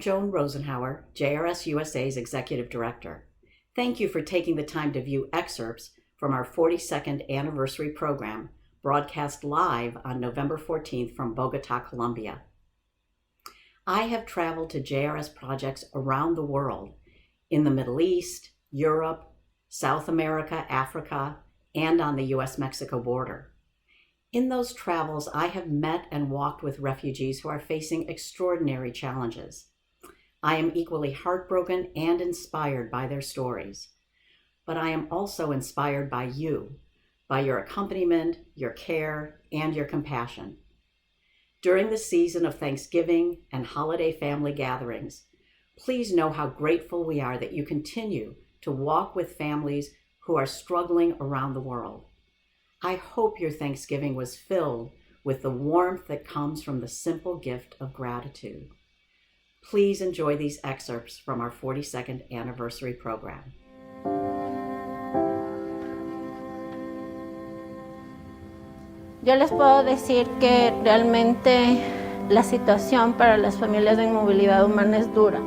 Joan Rosenhauer, JRS USA's Executive Director. Thank you for taking the time to view excerpts from our 42nd anniversary program, broadcast live on November 14th from Bogota, Colombia. I have traveled to JRS projects around the world, in the Middle East, Europe, South America, Africa, and on the US-Mexico border. In those travels, I have met and walked with refugees who are facing extraordinary challenges. I am equally heartbroken and inspired by their stories. But I am also inspired by you, by your accompaniment, your care, and your compassion. During the season of Thanksgiving and holiday family gatherings, please know how grateful we are that you continue to walk with families who are struggling around the world. I hope your Thanksgiving was filled with the warmth that comes from the simple gift of gratitude. Please enjoy these excerpts from our 42nd anniversary program. Yo les puedo decir que realmente la situación para las familias en movilidad humana es dura,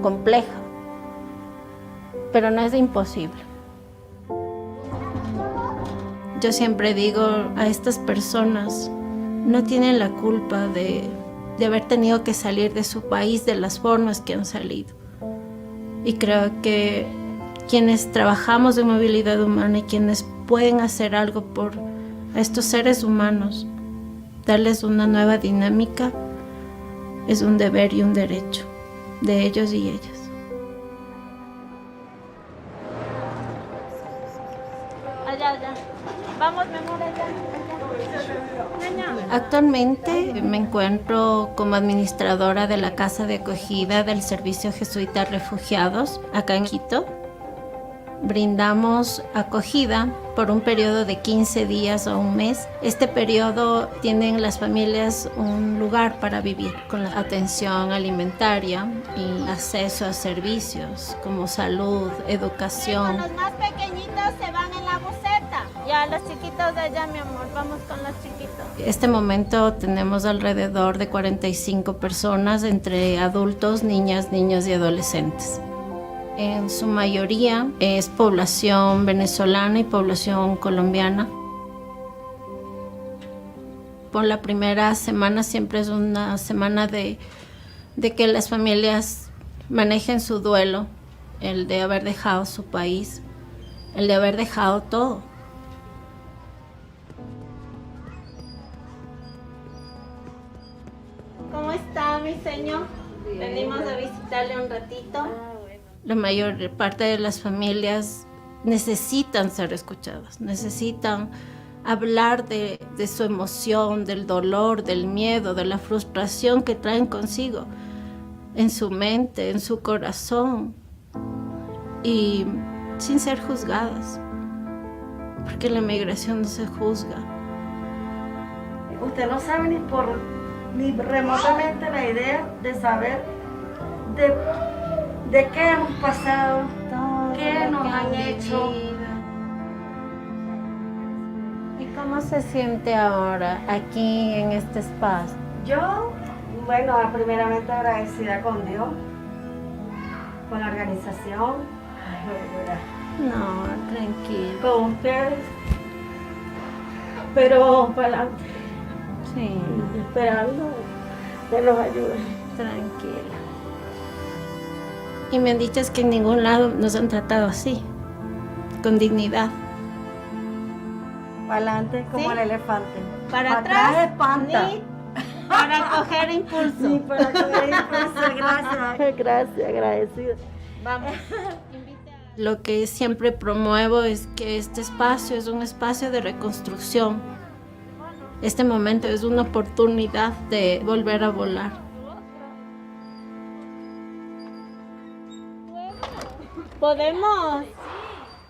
compleja, pero no es imposible. Yo siempre digo a estas personas, no tienen la culpa de haber tenido que salir de su país de las formas que han salido. Y creo que quienes trabajamos en movilidad humana y quienes pueden hacer algo por a estos seres humanos, darles una nueva dinámica, es un deber y un derecho de ellos y ellas. Allá. Vamos, mi amor, allá. Actualmente me encuentro como administradora de la Casa de Acogida del Servicio Jesuita Refugiados, acá en Quito. Brindamos acogida por un periodo de 15 días o un mes. Este periodo tienen las familias un lugar para vivir con la atención alimentaria y acceso a servicios como salud, educación. Los más pequeñitos se van en la buseta. Ya los chiquitos de allá, mi amor, vamos con los chiquitos. En este momento tenemos alrededor de 45 personas entre adultos, niñas, niños y adolescentes. En su mayoría es población venezolana y población colombiana. Por la primera semana siempre es una semana de que las familias manejen su duelo, el de haber dejado su país, el de haber dejado todo. ¿Cómo está, mi señor? Venimos a visitarle un ratito. La mayor parte de las familias necesitan ser escuchadas, necesitan hablar de su emoción, del dolor, del miedo, de la frustración que traen consigo en su mente, en su corazón, y sin ser juzgadas, porque la migración no se juzga. Usted no sabe ni remotamente la idea de saber de qué hemos pasado, qué nos han hecho. ¿Y cómo se siente ahora aquí en este espacio? Yo, bueno, primeramente agradecida con Dios, con la organización. No, tranquilo. Con ustedes. Pero para adelante. Sí. Esperando que nos ayuden. Tranquila. Y me han dicho es que en ningún lado nos han tratado así, con dignidad. Para adelante como ¿Sí? el elefante. Para atrás, espanta. ni para coger impulso. Sí, para coger impulso. Gracias. Gracias, agradecida. Vamos. Lo que siempre promuevo es que este espacio es un espacio de reconstrucción. Este momento es una oportunidad de volver a volar. Podemos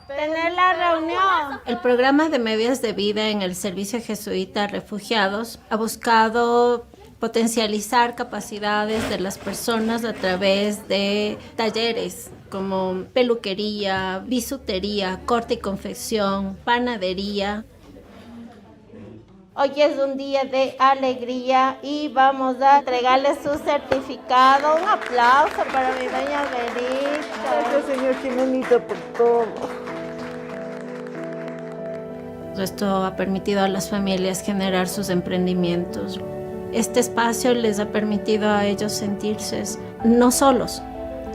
tener la reunión. El programa de medios de vida en el Servicio Jesuita Refugiados ha buscado potencializar capacidades de las personas a través de talleres como peluquería, bisutería, corte y confección, panadería. Hoy es un día de alegría y vamos a entregarle su certificado. Un aplauso para mi doña Berita. Gracias, señor Jimenita, por todo. Esto ha permitido a las familias generar sus emprendimientos. Este espacio les ha permitido a ellos sentirse no solos,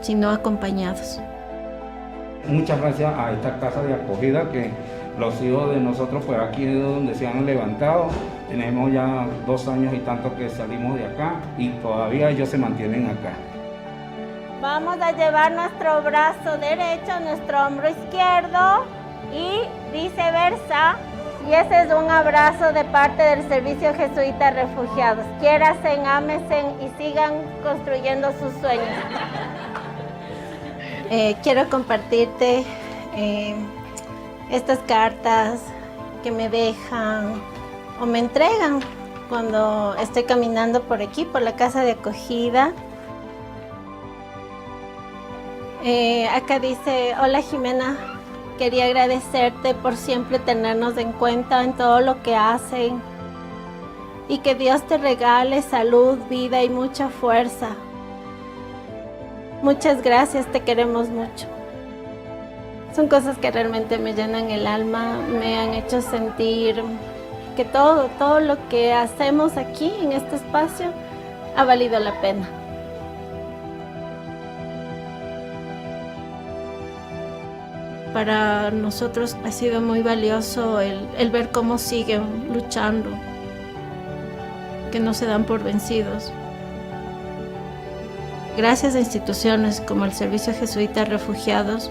sino acompañados. Muchas gracias a esta casa de acogida que los hijos de nosotros, pues aquí es donde se han levantado. Tenemos ya 2 años y tanto que salimos de acá y todavía ellos se mantienen acá. Vamos a llevar nuestro brazo derecho a nuestro hombro izquierdo y viceversa. Y ese es un abrazo de parte del Servicio Jesuita Refugiados. Quiéranse, ámense y sigan construyendo sus sueños. Quiero compartirte estas cartas que me dejan o me entregan cuando estoy caminando por aquí, por la casa de acogida. Acá dice: hola Jimena, quería agradecerte por siempre tenernos en cuenta en todo lo que hacen y que Dios te regale salud, vida y mucha fuerza. Muchas gracias, te queremos mucho. Son cosas que realmente me llenan el alma, me han hecho sentir que todo lo que hacemos aquí en este espacio ha valido la pena. Para nosotros ha sido muy valioso el ver cómo siguen luchando, que no se dan por vencidos. Gracias a instituciones como el Servicio Jesuita Refugiados,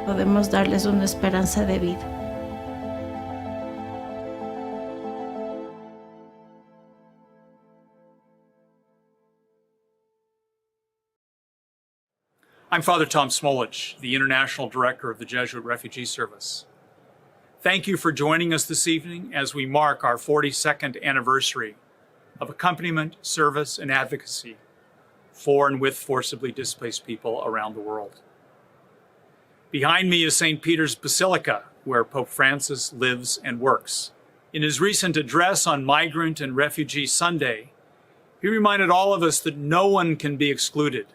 podemos darles una esperanza de vida. I'm Father Tom Smolich, the International Director of the Jesuit Refugee Service. Thank you for joining us this evening as we mark our 42nd anniversary of accompaniment, service, and advocacy for and with forcibly displaced people around the world. Behind me is St. Peter's Basilica, where Pope Francis lives and works. In his recent address on Migrant and Refugee Sunday, he reminded all of us that no one can be excluded,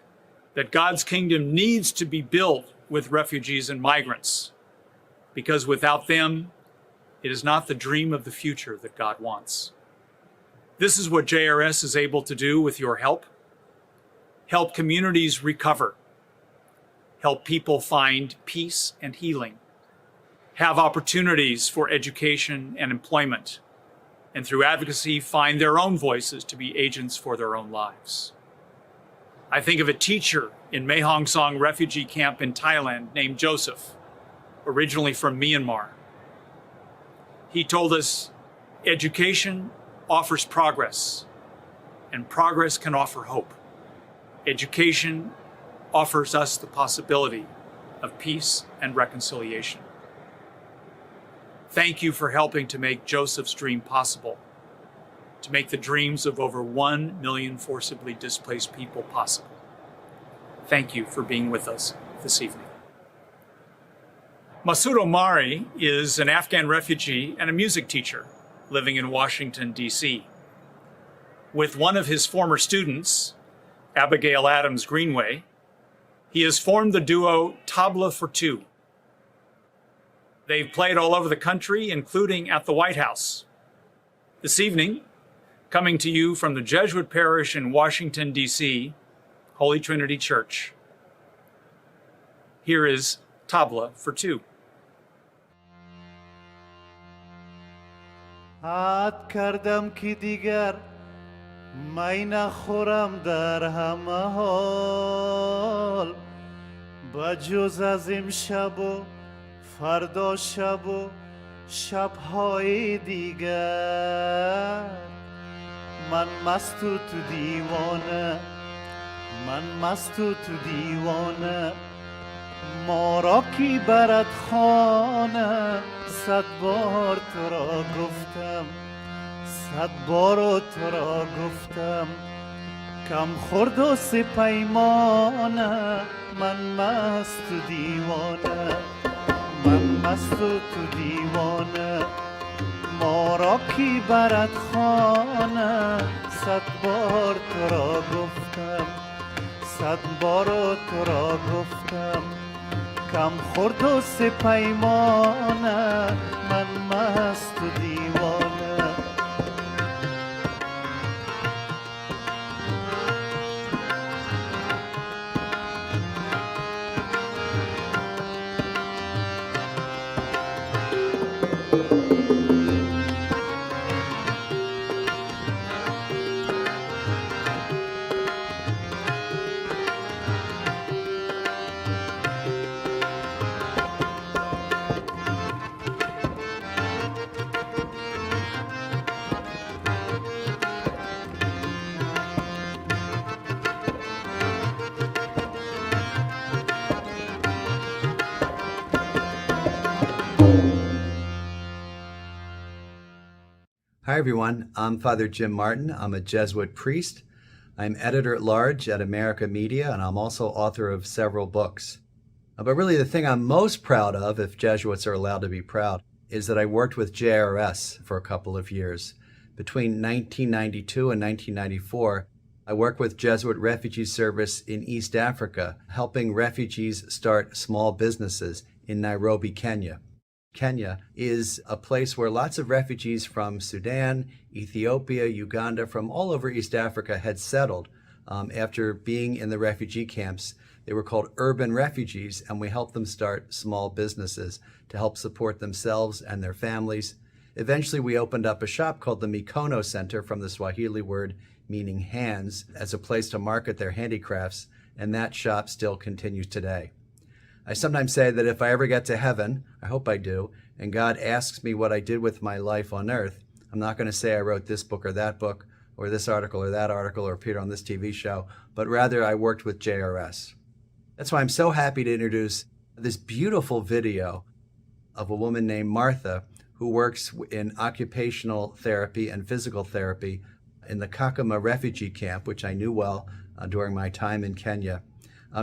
that God's kingdom needs to be built with refugees and migrants, because without them, it is not the dream of the future that God wants. This is what JRS is able to do with your help. Help communities recover. Help people find peace and healing. Have opportunities for education and employment. And through advocacy, find their own voices to be agents for their own lives. I think of a teacher in Mae Hong Son refugee camp in Thailand named Joseph, originally from Myanmar. He told us, education offers progress, and progress can offer hope. Education offers us the possibility of peace and reconciliation. Thank you for helping to make Joseph's dream possible, to make the dreams of over 1 million forcibly displaced people possible. Thank you for being with us this evening. Masoud Omari is an Afghan refugee and a music teacher living in Washington, D.C. With one of his former students, Abigail Adams Greenway, he has formed the duo Tabla for Two. They've played all over the country, including at the White House. This evening, coming to you from the Jesuit Parish in Washington, D.C., Holy Trinity Church, here is Tabla for Two. عاد کردم که دیگر می نخورم در همه حال بجز از امشب و فردا شب و شب‌های دیگر من مست و تو دیوانه من مست و تو دیوانه ما را کی برد خانه 100 بار تو را گفتم 100 بار تو را گفتم کم خورد و سپیمانه من مست و دیوانه من مست و تو دیوانه ما را کی برد خانه 100 بار تو را گفتم 100 بار تو را گفتم کم خورد و سپیمانه من مست و دیوانه Hi everyone, I'm Father Jim Martin. I'm a Jesuit priest. I'm editor-at-large at America Media, and I'm also author of several books. But really the thing I'm most proud of, if Jesuits are allowed to be proud, is that I worked with JRS for a couple of years. Between 1992 and 1994, I worked with Jesuit Refugee Service in East Africa, helping refugees start small businesses in Nairobi, Kenya. Kenya is a place where lots of refugees from Sudan, Ethiopia, Uganda, from all over East Africa had settled after being in the refugee camps. They were called urban refugees, and we helped them start small businesses to help support themselves and their families. Eventually, we opened up a shop called the Mikono Center, from the Swahili word meaning hands, as a place to market their handicrafts, and that shop still continues today. I sometimes say that if I ever get to heaven, I hope I do, and God asks me what I did with my life on earth, I'm not going to say I wrote this book or that book, or this article or that article, or appeared on this TV show, but rather I worked with JRS. That's why I'm so happy to introduce this beautiful video of a woman named Martha who works in occupational therapy and physical therapy in the Kakuma refugee camp, which I knew well during my time in Kenya.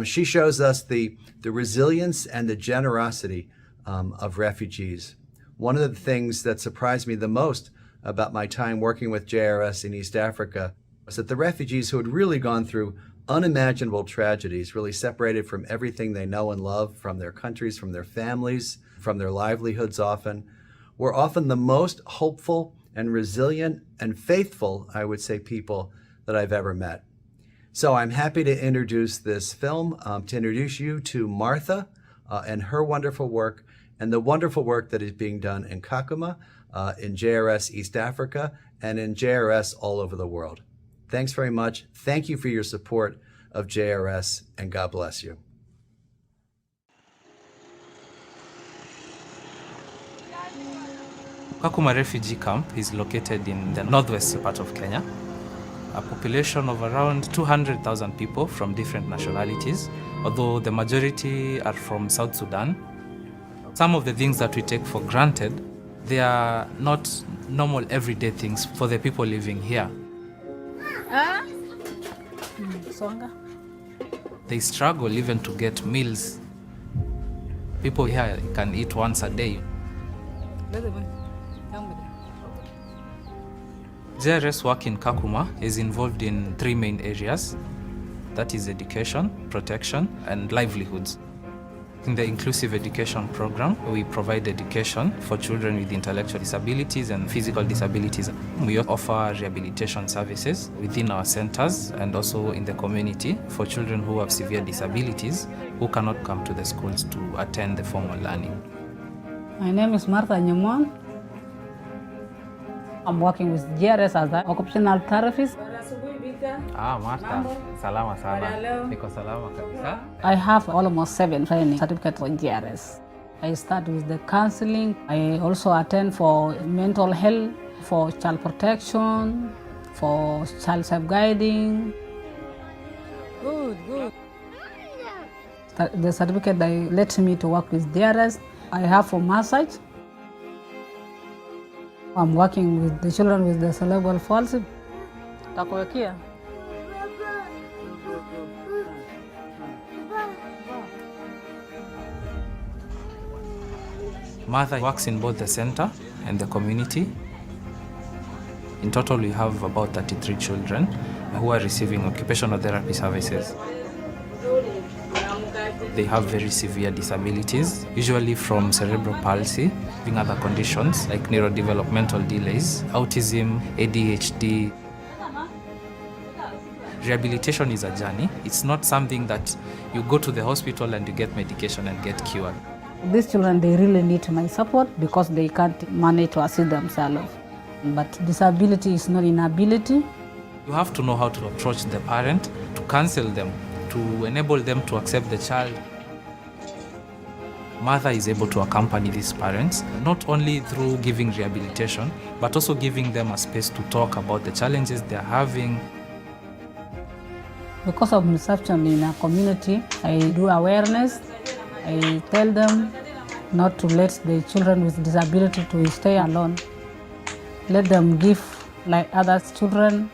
She shows us the resilience and the generosity of refugees. One of the things that surprised me the most about my time working with JRS in East Africa was that the refugees who had really gone through unimaginable tragedies, really separated from everything they know and love, from their countries, from their families, from their livelihoods often, were often the most hopeful and resilient and faithful, I would say, people that I've ever met. So I'm happy to introduce this film, to introduce you to Martha and her wonderful work, and the wonderful work that is being done in Kakuma, in JRS East Africa, and in JRS all over the world. Thanks very much. Thank you for your support of JRS, and God bless you. Kakuma refugee camp is located in the northwest part of Kenya. A population of around 200,000 people from different nationalities, although the majority are from South Sudan. Some of the things that we take for granted, they are not normal everyday things for the people living here. They struggle even to get meals. People here can eat once a day. JRS work in Kakuma is involved in 3 main areas. That is education, protection, and livelihoods. In the inclusive education program, we provide education for children with intellectual disabilities and physical disabilities. We offer rehabilitation services within our centers and also in the community for children who have severe disabilities who cannot come to the schools to attend the formal learning. My name is Martha Nyumon. I'm working with JRS as an occupational therapist. Martha, salama sana. Niko salama kabisa. I have almost 7 training certificates for JRS. I start with the counseling. I also attend for mental health, for child protection, for child safeguarding. Good. The certificate that lets me to work with JRS, I have for massage. I'm working with the children with the cerebral palsy. Takoyakia. Martha works in both the center and the community. In total, we have about 33 children who are receiving occupational therapy services. They have very severe disabilities, usually from cerebral palsy, having other conditions like neurodevelopmental delays, autism, ADHD. Rehabilitation is a journey. It's not something that you go to the hospital and you get medication and get cured. These children, they really need my support because they can't manage to assist themselves. But disability is not inability. You have to know how to approach the parent, to counsel them, to enable them to accept the child. Mother is able to accompany these parents, not only through giving rehabilitation, but also giving them a space to talk about the challenges they're having. Because of misconception in our community, I do awareness. I tell them not to let the children with disability to stay alone. Let them give like other children.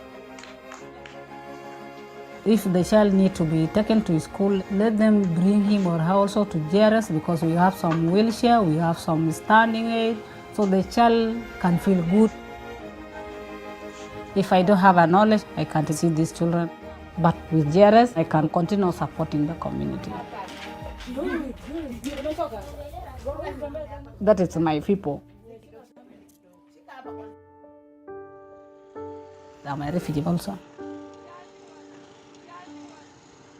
If the child needs to be taken to school, let them bring him or her also to JRS because we have some wheelchair, we have some standing aid, so the child can feel good. If I don't have a knowledge, I can't see these children. But with JRS, I can continue supporting the community. That is my people. I'm a refugee also.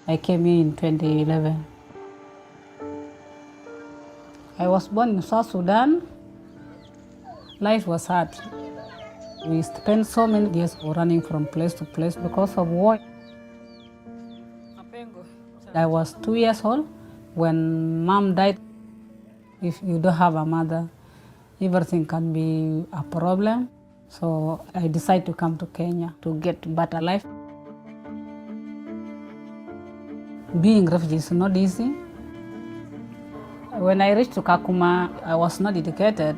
I came here in 2011. I was born in South Sudan. Life was hard. We spent so many years running from place to place because of war. I was 2 years old when mom died. If you don't have a mother, everything can be a problem. So I decided to come to Kenya to get better life. Being a refugee is not easy. When I reached to Kakuma, I was not educated.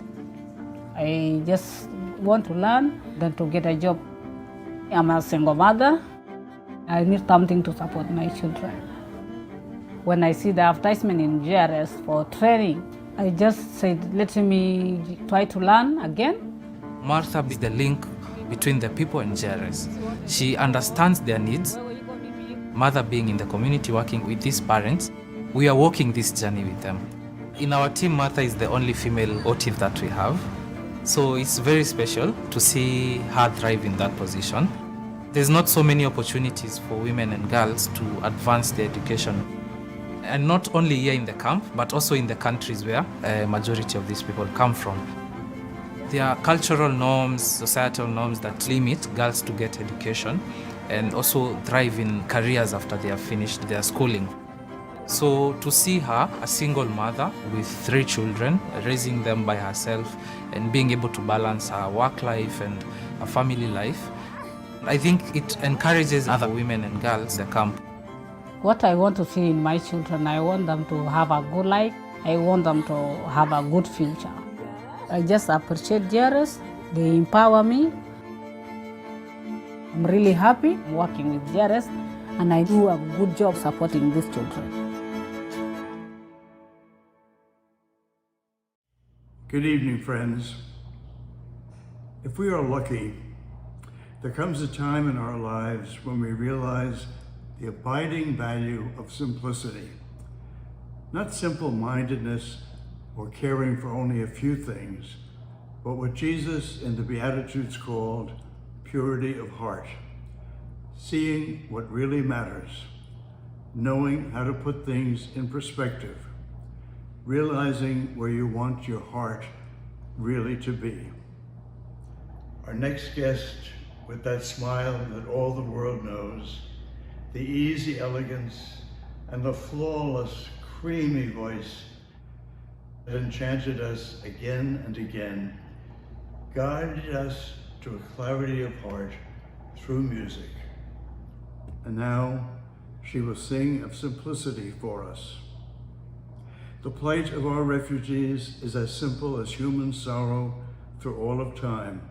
I just want to learn, then to get a job. I'm a single mother. I need something to support my children. When I see the advertisement in JRS for training, I just said, let me try to learn again. Martha is the link between the people and JRS. She understands their needs. Mother being in the community working with these parents, we are walking this journey with them. In our team, Martha is the only female OT that we have. So it's very special to see her thrive in that position. There's not so many opportunities for women and girls to advance their education. And not only here in the camp, but also in the countries where a majority of these people come from. There are cultural norms, societal norms that limit girls to get education and also thrive in careers after they have finished their schooling. So to see her, a single mother with 3 children, raising them by herself and being able to balance her work life and her family life, I think it encourages other women and girls in the camp. What I want to see in my children, I want them to have a good life. I want them to have a good future. I just appreciate JRS. They empower me. I'm really happy working with JRS, and I do a good job supporting these children. Good evening, friends. If we are lucky, there comes a time in our lives when we realize the abiding value of simplicity. Not simple-mindedness or caring for only a few things, but what Jesus in the Beatitudes called purity of heart. Seeing what really matters, knowing how to put things in perspective, realizing where you want your heart really to be. Our next guest, with that smile that all the world knows, the easy elegance and the flawless, creamy voice that enchanted us again and again, guided us to a clarity of heart through music. And now she will sing of simplicity for us. The plight of our refugees is as simple as human sorrow through all of time,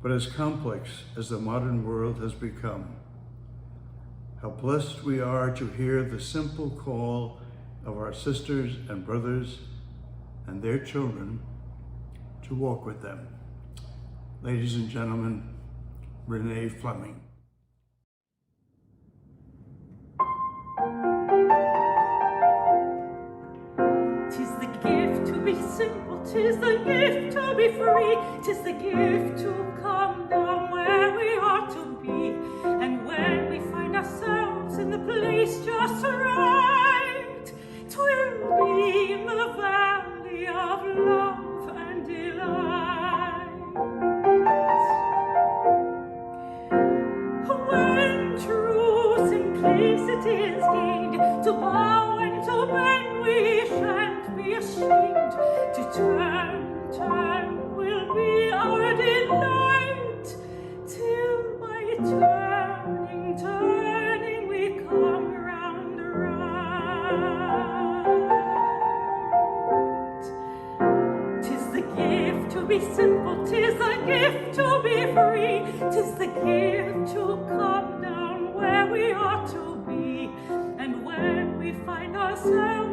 but as complex as the modern world has become. How blessed we are to hear the simple call of our sisters and brothers and their children to walk with them. Ladies and gentlemen, Renée Fleming. Tis the gift to be simple, tis the gift to be free, tis the gift to come down where we ought to be. And when we find ourselves in the place just right, 'twill be in the valley of love and delight. When true simplicity is gained, to bow and to bend we shan't be ashamed. To turn will be our delight, till by turning we come round right. 'Tis the gift to be simple, 'tis the gift to be free, 'tis the gift to come down where we ought to be. And when we find ourselves